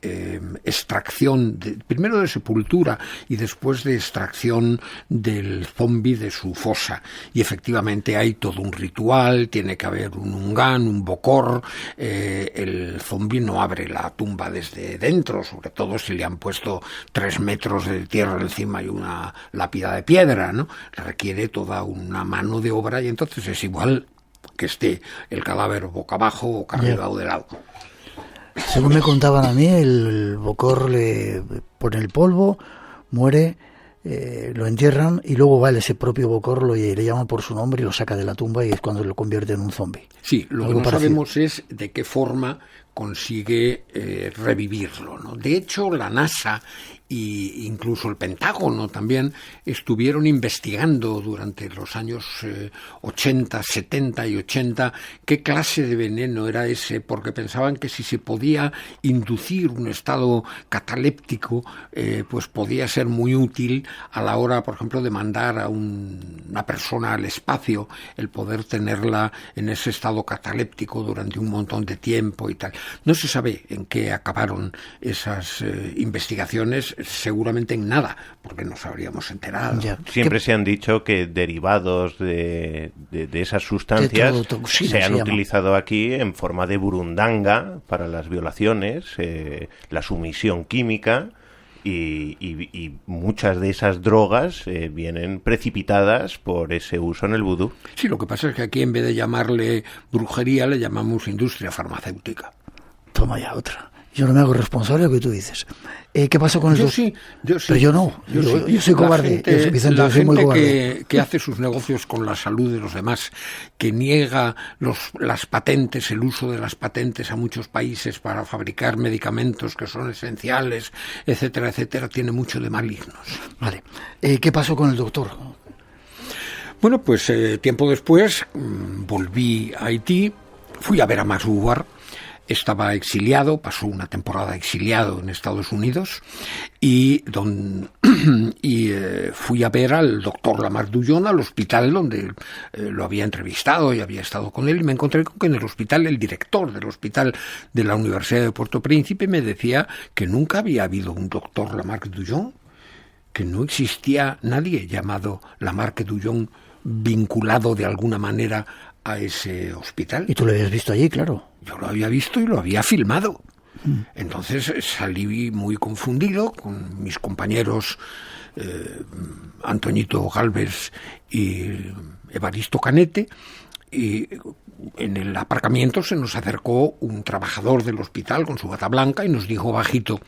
extracción, primero de sepultura y después de extracción del zombi de su fosa. Y efectivamente hay todo un ritual, tiene que haber un ungan, un bokor, el zombi no abre la tumba desde dentro, sobre todo si le han puesto 3 metros de tierra encima y una lápida de piedra, ¿no? Requiere toda una mano de obra y entonces es igual que esté el cadáver boca abajo, boca arriba o de lado. Según me contaban a mí, el bokor le pone el polvo, muere, lo entierran y luego va ese propio bokor, le llaman por su nombre y lo saca de la tumba y es cuando lo convierte en un zombi. Sí, lo que no sabemos es de qué forma consigue revivirlo, ¿no? De hecho, la NASA y incluso el Pentágono también estuvieron investigando durante los años 80, 70 y 80 qué clase de veneno era ese, porque pensaban que si se podía inducir un estado cataléptico, pues podía ser muy útil a la hora, por ejemplo, de mandar a una persona al espacio, el poder tenerla en ese estado cataléptico durante un montón de tiempo y tal. No se sabe en qué acabaron esas investigaciones, seguramente en nada, porque nos habríamos enterado. Siempre se han dicho que derivados de esas sustancias se han utilizado aquí en forma de burundanga para las violaciones, la sumisión química, y muchas de esas drogas vienen precipitadas por ese uso en el vudú. Sí, lo que pasa es que aquí en vez de llamarle brujería le llamamos industria farmacéutica. Toma ya otra. Yo no me hago responsable de lo que tú dices. ¿Qué pasó con el Yo sí. Pero yo no. Yo soy cobarde. La gente que hace sus negocios con la salud de los demás, que niega las patentes, el uso de las patentes a muchos países para fabricar medicamentos que son esenciales, etcétera, etcétera, tiene mucho de malignos. Vale. ¿Qué pasó con el doctor? Bueno, pues tiempo después volví a Haití, fui a ver a Masouar. Estaba exiliado, pasó una temporada exiliado en Estados Unidos y fui a ver al doctor Lamarck Dullon al hospital donde lo había entrevistado y había estado con él, y me encontré con que en el hospital, el director del hospital de la Universidad de Puerto Príncipe me decía que nunca había habido un doctor Lamarck Dullon, que no existía nadie llamado Lamarck Dullon vinculado de alguna manera a ese hospital. ¿Y tú lo habías visto allí, claro? Yo lo había visto y lo había filmado. Entonces salí muy confundido con mis compañeros Antoñito Galvez y Evaristo Canete, y en el aparcamiento se nos acercó un trabajador del hospital con su bata blanca y nos dijo bajito: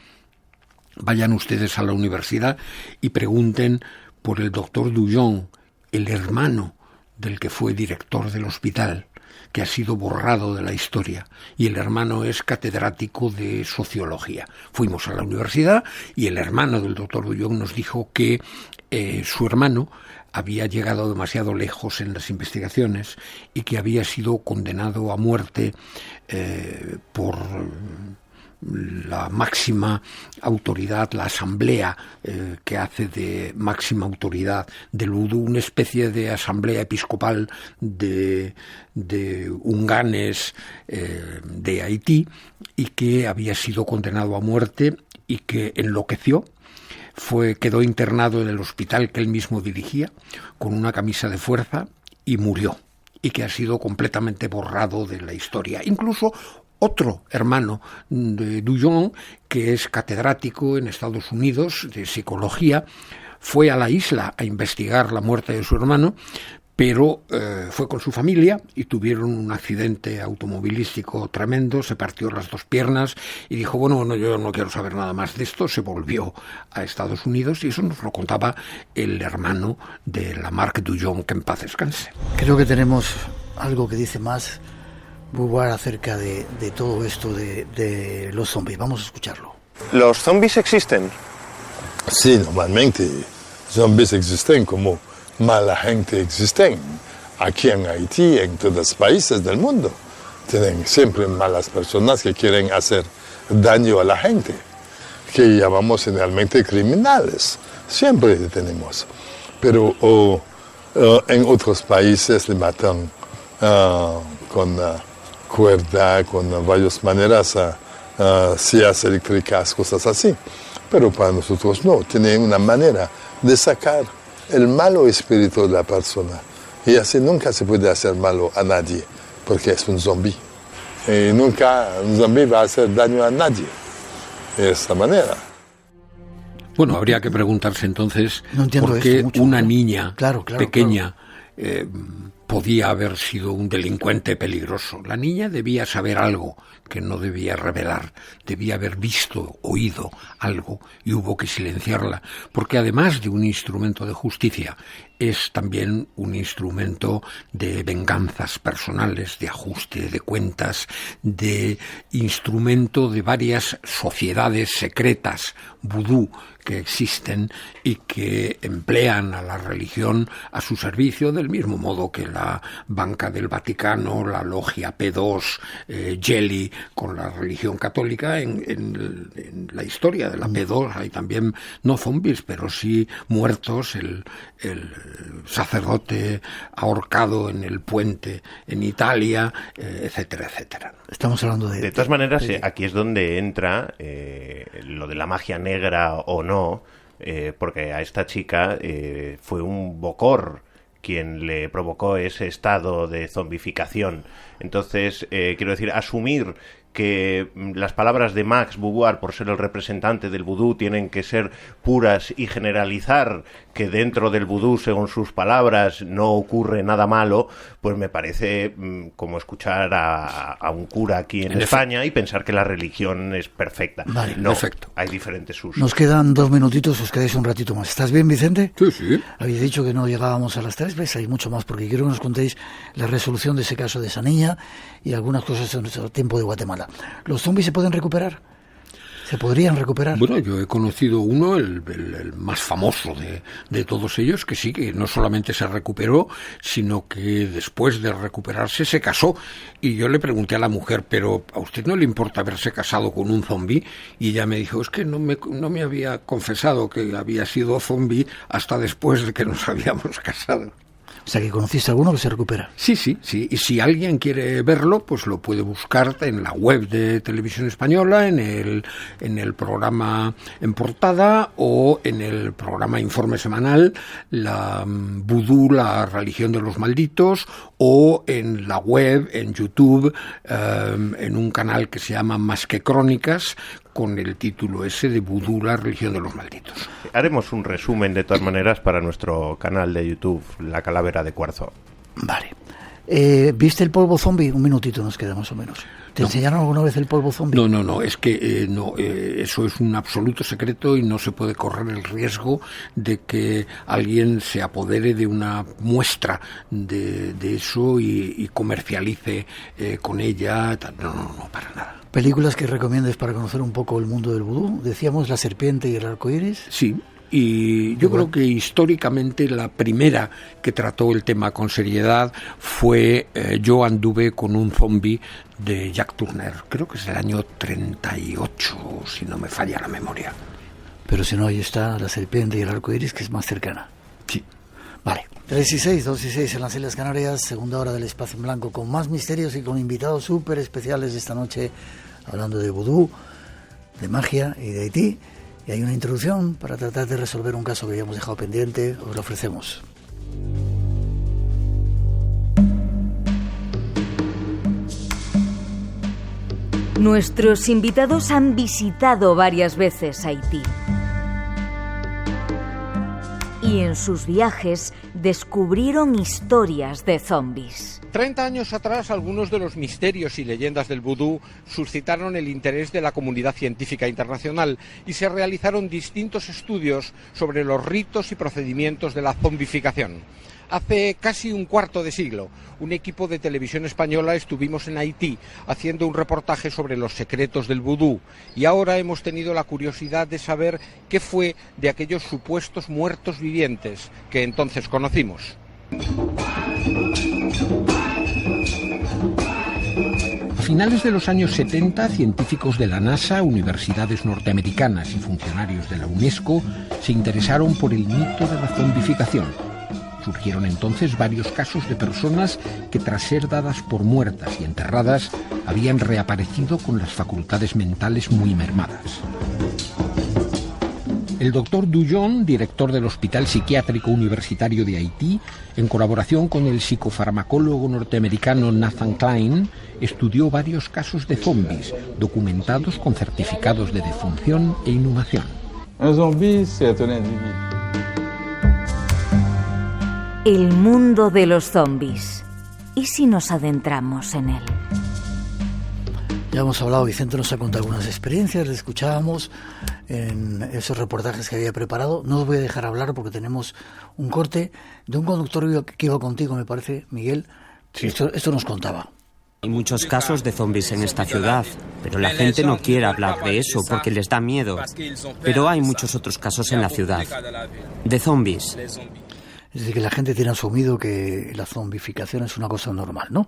vayan ustedes a la universidad y pregunten por el doctor Dullon, el hermano del que fue director del hospital, que ha sido borrado de la historia, y el hermano es catedrático de sociología. Fuimos a la universidad y el hermano del doctor Dullon nos dijo que su hermano había llegado demasiado lejos en las investigaciones y que había sido condenado a muerte por la máxima autoridad, la asamblea que hace de máxima autoridad del vudú, una especie de asamblea episcopal de Unganes de Haití, y que había sido condenado a muerte y que enloqueció. Quedó internado en el hospital que él mismo dirigía con una camisa de fuerza y murió, y que ha sido completamente borrado de la historia. Incluso otro hermano de Dullon, que es catedrático en Estados Unidos de psicología, fue a la isla a investigar la muerte de su hermano, pero fue con su familia y tuvieron un accidente automovilístico tremendo, se partió las dos piernas y dijo, bueno, yo no quiero saber nada más de esto, se volvió a Estados Unidos, y eso nos lo contaba el hermano de Lamarck Dullon, que en paz descanse. Creo que tenemos algo que dice más Bouvard acerca de todo esto de los zombies. Vamos a escucharlo. ¿Los zombies existen? Sí, normalmente zombies existen como mala gente existen. Aquí en Haití, en todos los países del mundo, tienen siempre malas personas que quieren hacer daño a la gente, que llamamos generalmente criminales. Siempre tenemos. Pero en otros países le matan con cuerda, con varias maneras, sillas eléctricas, cosas así. Pero para nosotros no, tienen una manera de sacar el malo espíritu de la persona. Y así nunca se puede hacer malo a nadie, porque es un zombie. Y nunca un zombie va a hacer daño a nadie de esta manera. Bueno, habría que preguntarse entonces por qué una niña pequeña podía haber sido un delincuente peligroso. La niña debía saber algo que no debía revelar, debía haber visto, oído algo y hubo que silenciarla, porque además de un instrumento de justicia, es también un instrumento de venganzas personales, de ajuste de cuentas, de instrumento de varias sociedades secretas, vudú, que existen y que emplean a la religión a su servicio, del mismo modo que la Banca del Vaticano, la Logia P2, Jelly, con la religión católica. En la historia de la P2 hay también, no zombies, pero sí muertos, el sacerdote ahorcado en el puente en Italia, etcétera, etcétera. Estamos hablando de todas maneras, aquí es donde entra lo de la magia negra o no, porque a esta chica fue un Bokor quien le provocó ese estado de zombificación. Entonces, quiero decir, asumir que las palabras de Max Beauvoir, por ser el representante del vudú, tienen que ser puras y generalizar que dentro del vudú, según sus palabras, no ocurre nada malo, pues me parece como escuchar a un cura aquí en España y pensar que la religión es perfecta. Vale, no, perfecto. Hay diferentes usos. Nos quedan 2 minutitos, os quedáis un ratito más. ¿Estás bien, Vicente? Sí, sí. Habéis dicho que no llegábamos a las 3 veces, hay mucho más, porque quiero que nos contéis la resolución de ese caso de esa niña y algunas cosas en nuestro tiempo de Guatemala. ¿Los zombies se pueden recuperar? ¿Se podrían recuperar? Bueno, yo he conocido uno, el más famoso de todos ellos, que sí, que no solamente se recuperó, sino que después de recuperarse se casó. Y yo le pregunté a la mujer, ¿pero a usted no le importa haberse casado con un zombi? Y ella me dijo, es que no me había confesado que había sido zombi hasta después de que nos habíamos casado. O sea, que conociste a alguno que se recupera. Sí. Y si alguien quiere verlo, pues lo puede buscar en la web de Televisión Española, en el programa En Portada o en el programa Informe Semanal, la Vudú, la religión de los malditos, o en la web, en YouTube, en un canal que se llama Más que Crónicas, con el título ese de Vudú, la religión de los malditos. Haremos un resumen de todas maneras para nuestro canal de YouTube, La Calavera de Cuarzo. Vale. ¿Viste el polvo zombie? Un minutito nos queda más o menos. ¿Te enseñaron alguna vez el polvo zombie? No, es que eso es un absoluto secreto y no se puede correr el riesgo de que alguien se apodere de una muestra de eso y comercialice con ella. No, para nada. ¿Películas que recomiendes para conocer un poco el mundo del vudú? Decíamos La serpiente y el arco iris. Sí. Y yo creo que históricamente la primera que trató el tema con seriedad fue Yo anduve con un zombi, de Jack Turner. Creo que es del año 38, si no me falla la memoria. Pero si no, ahí está La serpiente y el arco iris, que es más cercana. Sí. Vale. 3 y 6, 2 y 6 en las Islas Canarias, segunda hora del Espacio en Blanco, con más misterios y con invitados súper especiales esta noche, hablando de vudú, de magia y de Haití. Y hay una introducción para tratar de resolver un caso que habíamos dejado pendiente, os lo ofrecemos. Nuestros invitados han visitado varias veces Haití. Y en sus viajes descubrieron historias de zombies. 30 años atrás, algunos de los misterios y leyendas del vudú suscitaron el interés de la comunidad científica internacional y se realizaron distintos estudios sobre los ritos y procedimientos de la zombificación. Hace casi un cuarto de siglo, un equipo de Televisión Española estuvimos en Haití haciendo un reportaje sobre los secretos del vudú y ahora hemos tenido la curiosidad de saber qué fue de aquellos supuestos muertos vivientes que entonces conocimos. A finales de los años 70, científicos de la NASA, universidades norteamericanas y funcionarios de la UNESCO se interesaron por el mito de la zombificación. Surgieron entonces varios casos de personas que, tras ser dadas por muertas y enterradas, habían reaparecido con las facultades mentales muy mermadas. El doctor Dujon, director del Hospital Psiquiátrico Universitario de Haití, en colaboración con el psicofarmacólogo norteamericano Nathan Klein, estudió varios casos de zombies, documentados con certificados de defunción e inhumación. Un zombie, c'est un individu. El mundo de los zombies. ¿Y si nos adentramos en él? Ya hemos hablado, Vicente nos ha contado algunas experiencias, le escuchábamos en esos reportajes que había preparado. No os voy a dejar hablar porque tenemos un corte de un conductor que iba contigo, me parece, Miguel. Sí. Esto nos contaba. Hay muchos casos de zombies en esta ciudad, pero la gente no quiere hablar de eso porque les da miedo. Pero hay muchos otros casos en la ciudad, de zombies. Es decir, que la gente tiene asumido que la zombificación es una cosa normal, ¿no?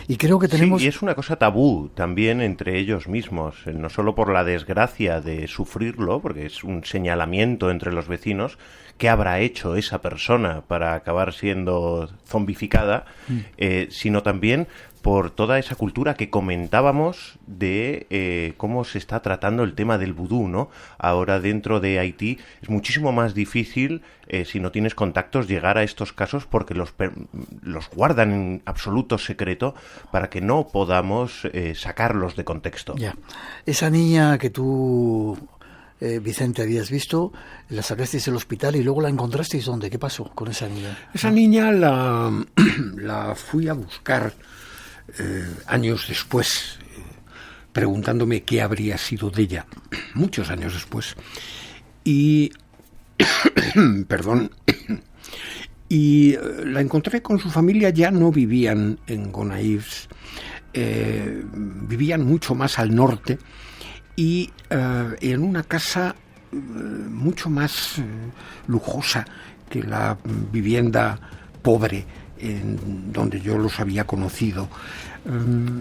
Y creo que tenemos... Sí, y es una cosa tabú también entre ellos mismos, no solo por la desgracia de sufrirlo, porque es un señalamiento entre los vecinos, ¿qué habrá hecho esa persona para acabar siendo zombificada? Sino también por toda esa cultura que comentábamos de cómo se está tratando el tema del vudú, ¿no? Ahora dentro de Haití es muchísimo más difícil, si no tienes contactos, llegar a estos casos porque los guardan en absoluto secreto para que no podamos sacarlos de contexto. Ya. Esa niña que tú, Vicente, habías visto, la sacasteis del hospital y luego la encontrasteis, ¿dónde? ¿Qué pasó con esa niña? Esa niña la fui a buscar años después, preguntándome qué habría sido de ella, muchos años después, y perdón, y la encontré con su familia. Ya no vivían en Gonaives, vivían mucho más al norte y en una casa mucho más lujosa que la vivienda pobre en donde yo los había conocido.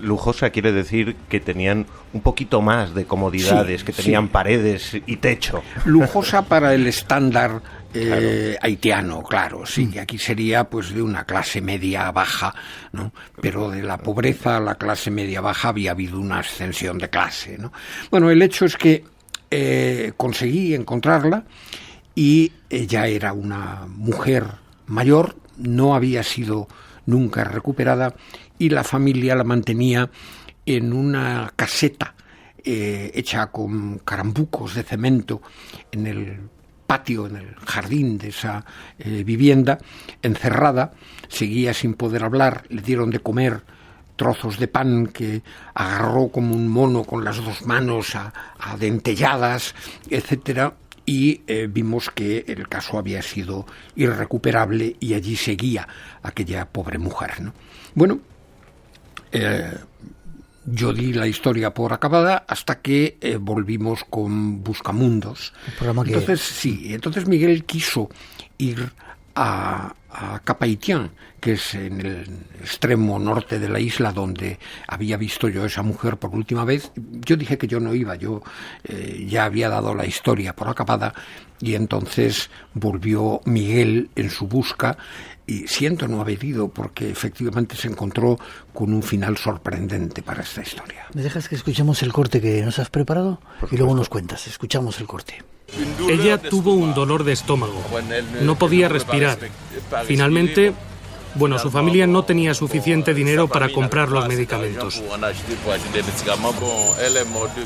Lujosa quiere decir que tenían un poquito más de comodidades, sí, que tenían paredes y techo. Lujosa para el estándar claro, haitiano, claro, sí, que aquí sería pues de una clase media baja, ¿no? Pero de la pobreza a la clase media baja había habido una ascensión de clase, ¿no? Bueno, el hecho es que conseguí encontrarla y ella era una mujer mayor, no había sido nunca recuperada y la familia la mantenía en una caseta hecha con carambucos de cemento en el patio, en el jardín de esa vivienda, encerrada. Seguía sin poder hablar, le dieron de comer trozos de pan que agarró como un mono con las dos manos adentelladas, etcétera. Y vimos que el caso había sido irrecuperable y allí seguía aquella pobre mujer, ¿no? Bueno, yo di la historia por acabada hasta que volvimos con Buscamundos. Entonces Miguel quiso ir a Cap Haitien, que es en el extremo norte de la isla donde había visto yo a esa mujer por última vez. Yo dije que yo no iba, yo ya había dado la historia por acabada y entonces volvió Miguel en su busca y siento no haber ido porque efectivamente se encontró con un final sorprendente para esta historia. ¿Me dejas que escuchemos el corte que nos has preparado? Y luego nos cuentas, escuchamos el corte. Ella tuvo un dolor de estómago, no podía respirar. Finalmente, su familia no tenía suficiente dinero para comprar los medicamentos.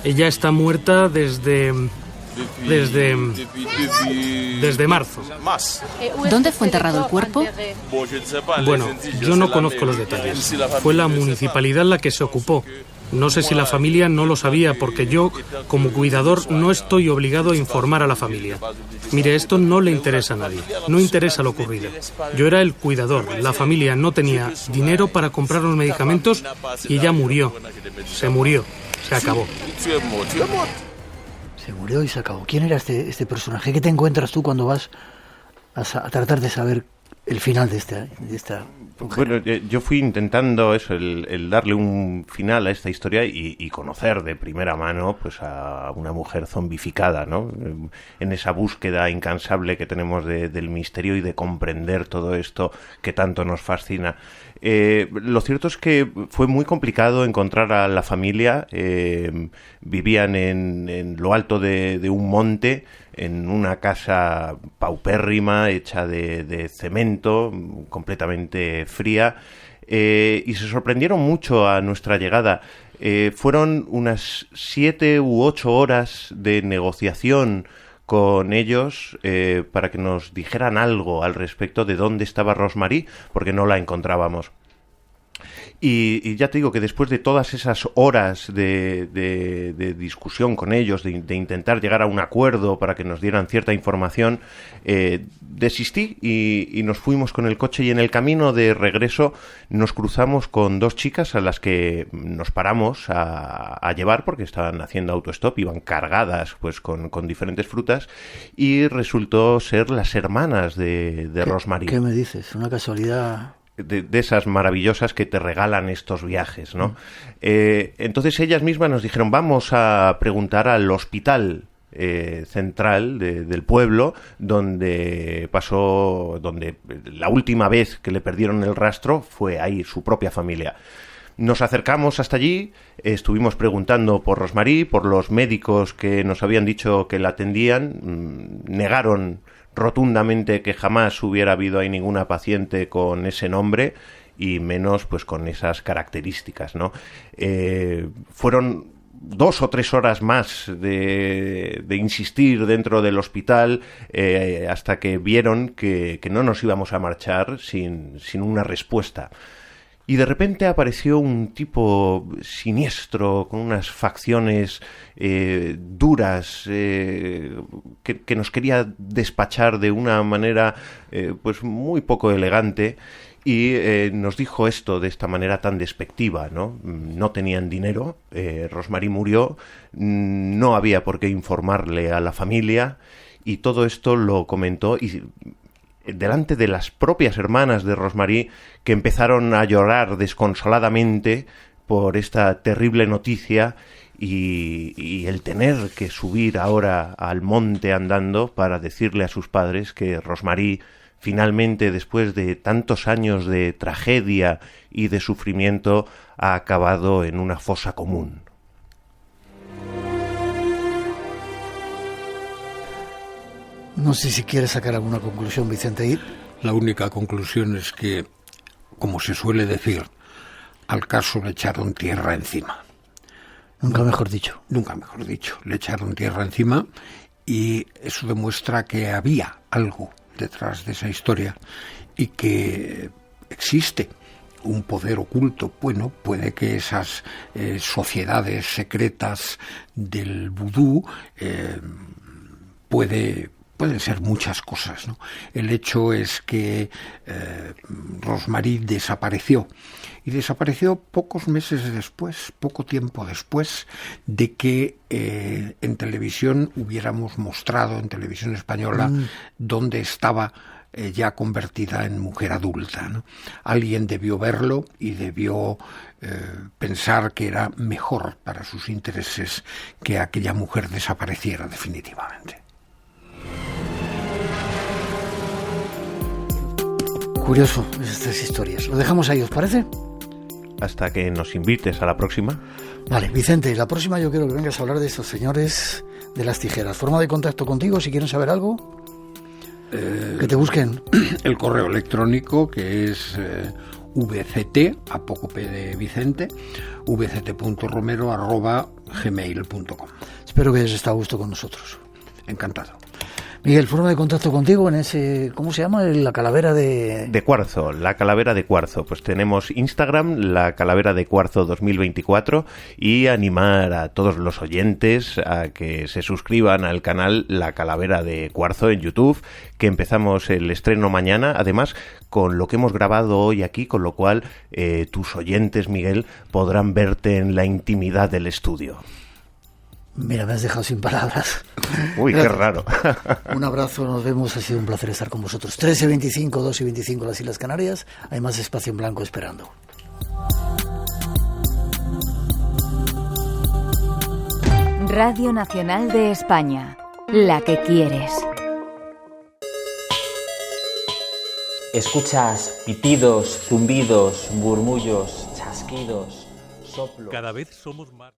Ella está muerta desde marzo. ¿Dónde fue enterrado el cuerpo? Bueno, yo no conozco los detalles. Fue la municipalidad la que se ocupó. No sé si la familia no lo sabía, porque yo, como cuidador, no estoy obligado a informar a la familia. Mire, esto no le interesa a nadie, no interesa lo ocurrido. Yo era el cuidador, la familia no tenía dinero para comprar los medicamentos y ella murió. Se murió, se acabó. Se murió y se acabó. ¿Quién era este personaje? ¿Qué te encuentras tú cuando vas a tratar de saber el final de esta mujer? Bueno, yo fui intentando eso, el darle un final a esta historia y conocer de primera mano pues a una mujer zombificada, ¿no? En esa búsqueda incansable que tenemos del misterio y de comprender todo esto que tanto nos fascina. Lo cierto es que fue muy complicado encontrar a la familia. Vivían en lo alto de un monte, en una casa paupérrima hecha de cemento, completamente fría, y se sorprendieron mucho a nuestra llegada. Fueron unas 7 u 8 horas de negociación con ellos para que nos dijeran algo al respecto de dónde estaba Rosmarie, porque no la encontrábamos. Y ya te digo que después de todas esas horas de discusión con ellos, de intentar llegar a un acuerdo para que nos dieran cierta información, desistí y nos fuimos con el coche, y en el camino de regreso nos cruzamos con dos chicas a las que nos paramos a llevar porque estaban haciendo autostop, iban cargadas pues con diferentes frutas, y resultó ser las hermanas de Rosmarie. ¿Qué me dices? Una casualidad... De esas maravillosas que te regalan estos viajes, ¿no? Entonces ellas mismas nos dijeron, vamos a preguntar al hospital central del pueblo, donde la última vez que le perdieron el rastro fue ahí su propia familia. Nos acercamos hasta allí, estuvimos preguntando por Rosmarie, por los médicos que nos habían dicho que la atendían, negaron rotundamente que jamás hubiera habido ahí ninguna paciente con ese nombre y menos pues con esas características, ¿no? Fueron 2 o 3 horas más de insistir dentro del hospital hasta que vieron que no nos íbamos a marchar sin una respuesta. Y de repente apareció un tipo siniestro, con unas facciones duras, que nos quería despachar de una manera pues muy poco elegante, y nos dijo esto de esta manera tan despectiva, ¿no? No tenían dinero, Rosmarie murió, no había por qué informarle a la familia, y todo esto lo comentó delante de las propias hermanas de Rosmarie, que empezaron a llorar desconsoladamente por esta terrible noticia y el tener que subir ahora al monte andando para decirle a sus padres que Rosmarie finalmente, después de tantos años de tragedia y de sufrimiento, ha acabado en una fosa común. No sé si quieres sacar alguna conclusión, Vicente. La única conclusión es que, como se suele decir, al caso le echaron tierra encima. Nunca mejor dicho. Nunca mejor dicho. Le echaron tierra encima, y eso demuestra que había algo detrás de esa historia y que existe un poder oculto. Bueno, puede que esas sociedades secretas del vudú pueden ser muchas cosas, ¿no? El hecho es que Rosmarie desapareció, y desapareció pocos meses después, poco tiempo después de que en televisión hubiéramos mostrado, en televisión española, dónde estaba ya convertida en mujer adulta, ¿no? Alguien debió verlo y debió pensar que era mejor para sus intereses que aquella mujer desapareciera definitivamente. Curioso estas historias. Lo dejamos ahí, ¿os parece? Hasta que nos invites a la próxima. Vale, Vicente, la próxima yo quiero que vengas a hablar de estos señores de las tijeras. ¿Forma de contacto contigo si quieren saber algo? Que te busquen. El correo electrónico, que es vct, apócope de Vicente, vct.romero@gmail.com. Espero que hayas estado a gusto con nosotros. Encantado. Miguel, forma de contacto contigo en ese, ¿cómo se llama? La calavera de cuarzo, la calavera de cuarzo. Pues tenemos Instagram, la calavera de cuarzo 2024, y animar a todos los oyentes a que se suscriban al canal La Calavera de Cuarzo en YouTube, que empezamos el estreno mañana, además con lo que hemos grabado hoy aquí, con lo cual tus oyentes, Miguel, podrán verte en la intimidad del estudio. Mira, me has dejado sin palabras. Uy, qué raro. Un abrazo, nos vemos, ha sido un placer estar con vosotros. 13:25, 2:25 las Islas Canarias, hay más espacio en blanco esperando. Radio Nacional de España, la que quieres. Escuchas pitidos, zumbidos, murmullos, chasquidos, soplos. Cada vez somos más.